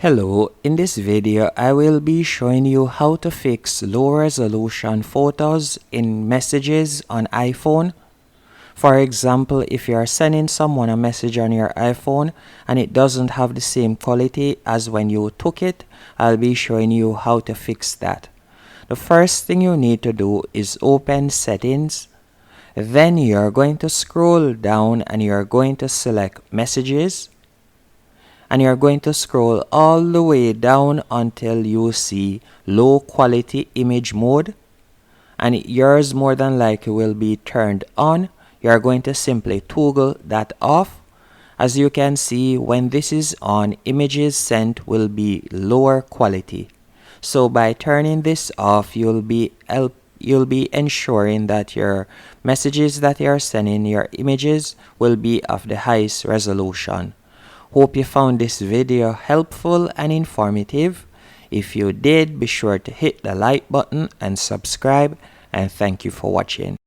Hello, in this video I will be showing you how to fix low resolution photos in messages on iPhone. For example, if you are sending someone a message on your iPhone and it doesn't have the same quality as when you took it, I'll be showing you how to fix that. The first thing you need to do is open settings. Then you're going to scroll down and you're going to select messages. And you're going to scroll all the way down until you see low quality image mode, and yours more than likely will be turned on. You're going to simply toggle that off. As you can see, when this is on, images sent will be lower quality. So by turning this off, you'll be ensuring that your messages that you're sending, your images, will be of the highest resolution. Hope you found this video helpful and informative. If you did, be sure to hit the like button and subscribe, and thank you for watching.